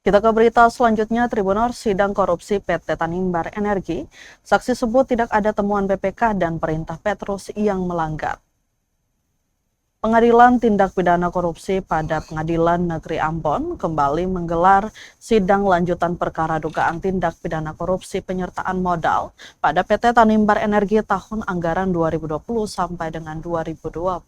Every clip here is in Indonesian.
Kita ke berita selanjutnya, Tribunor sidang korupsi PT Tanimbar Energi. Saksi sebut tidak ada temuan BPK dan perintah Petrus yang melanggar. Pengadilan Tindak Pidana Korupsi pada Pengadilan Negeri Ambon kembali menggelar sidang lanjutan perkara dugaan tindak pidana korupsi penyertaan modal pada PT Tanimbar Energi tahun anggaran 2020 sampai dengan 2022.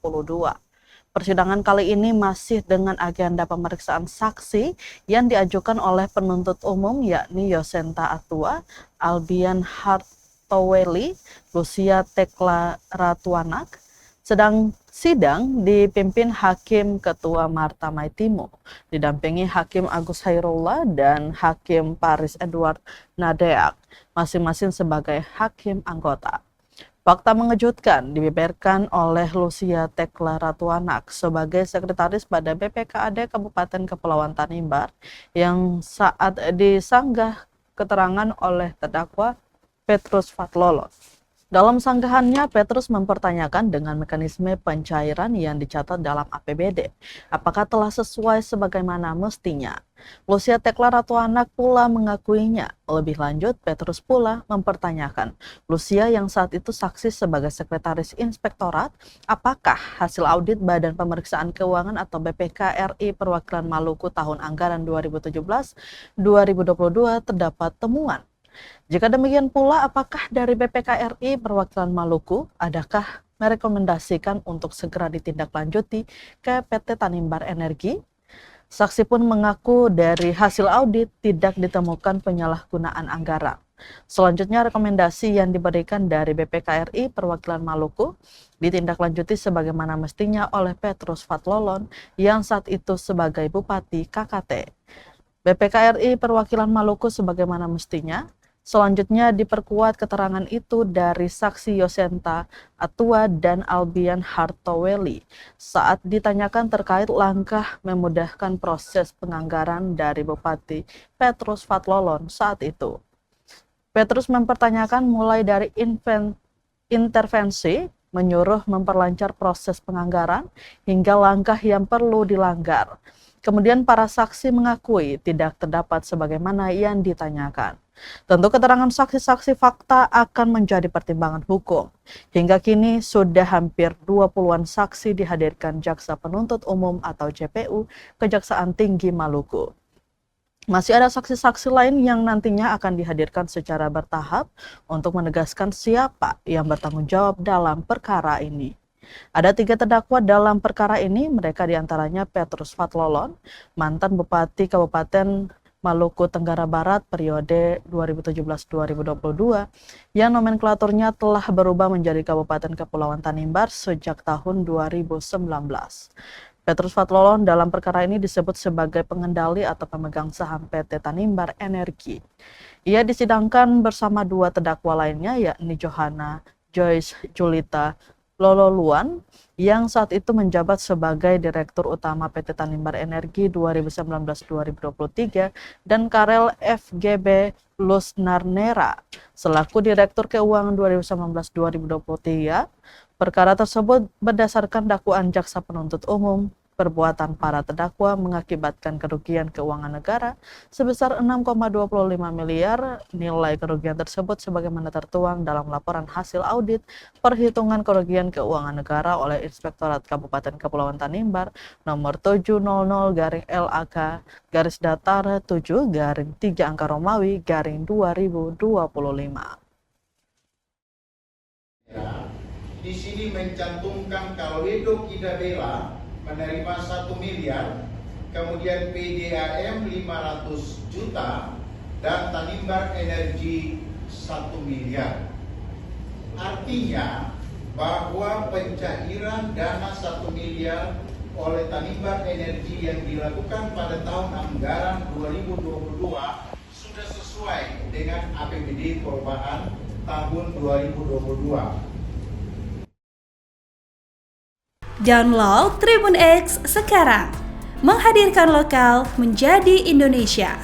Persidangan kali ini masih dengan agenda pemeriksaan saksi yang diajukan oleh penuntut umum yakni Yosenta Atua, Albian Hartoweli, Lucia Tekla Ratuanak. Sedang sidang dipimpin Hakim Ketua Marta Maitimo, didampingi Hakim Agus Hairullah dan Hakim Paris Edward Nadeak, masing-masing sebagai hakim anggota. Fakta mengejutkan dibeberkan oleh Lucia Tekla Ratuanak sebagai sekretaris pada BPKAD Kabupaten Kepulauan Tanimbar yang saat disanggah keterangan oleh terdakwa Petrus Fatlolon. Dalam sanggahannya, Petrus mempertanyakan dengan mekanisme pencairan yang dicatat dalam APBD. Apakah telah sesuai sebagaimana mestinya? Lucia Tekla Ratuanak pula mengakuinya. Lebih lanjut, Petrus pula mempertanyakan Lucia yang saat itu saksi sebagai sekretaris inspektorat, apakah hasil audit Badan Pemeriksaan Keuangan atau BPK RI Perwakilan Maluku tahun anggaran 2017-2022 terdapat temuan. Jika demikian pula, apakah dari BPK RI Perwakilan Maluku adakah merekomendasikan untuk segera ditindaklanjuti ke PT Tanimbar Energi? Saksi pun mengaku dari hasil audit tidak ditemukan penyalahgunaan anggaran. Selanjutnya, rekomendasi yang diberikan dari BPK RI Perwakilan Maluku ditindaklanjuti sebagaimana mestinya oleh Petrus Fatlolon yang saat itu sebagai Bupati KKT. BPK RI Perwakilan Maluku sebagaimana mestinya. Selanjutnya diperkuat keterangan itu dari saksi Yosenta Atua dan Albian Hartoweli saat ditanyakan terkait langkah memudahkan proses penganggaran dari Bupati Petrus Fatlolon saat itu. Petrus mempertanyakan mulai dari intervensi, menyuruh memperlancar proses penganggaran, hingga langkah yang perlu dilanggar. Kemudian para saksi mengakui tidak terdapat sebagaimana yang ditanyakan. Tentu keterangan saksi-saksi fakta akan menjadi pertimbangan hukum. Hingga kini sudah hampir 20-an saksi dihadirkan Jaksa Penuntut Umum atau JPU Kejaksaan Tinggi Maluku. Masih ada saksi-saksi lain yang nantinya akan dihadirkan secara bertahap untuk menegaskan siapa yang bertanggung jawab dalam perkara ini. Ada 3 terdakwa dalam perkara ini, mereka diantaranya Petrus Fatlolon, mantan Bupati Kabupaten Maluku Tenggara Barat periode 2017-2022 yang nomenklaturnya telah berubah menjadi Kabupaten Kepulauan Tanimbar sejak tahun 2019. Petrus Fatlolon dalam perkara ini disebut sebagai pengendali atau pemegang saham PT Tanimbar Energi. Ia disidangkan bersama 2 terdakwa lainnya yakni Johanna Joyce Julita Lololuan yang saat itu menjabat sebagai Direktur Utama PT Tanimbar Energi 2019-2023 dan Karel FGB Lusnarnera selaku Direktur Keuangan 2019-2023. Perkara tersebut berdasarkan dakwaan Jaksa Penuntut Umum. Perbuatan para terdakwa mengakibatkan kerugian keuangan negara sebesar 6,25 miliar. Nilai kerugian tersebut sebagaimana tertuang dalam laporan hasil audit perhitungan kerugian keuangan negara oleh Inspektorat Kabupaten Kepulauan Tanimbar nomor 700-7-7-3 angka Romawi _2025. Di sini mencantumkan kalau Edo Kidabela menerima 1 miliar, kemudian PDAM 500 juta, dan Tanimbar Energi 1 miliar. Artinya bahwa pencairan dana 1 miliar oleh Tanimbar Energi yang dilakukan pada tahun anggaran 2022 sudah sesuai dengan APBD perubahan tahun 2022. Download Tribun X sekarang, menghadirkan lokal menjadi Indonesia.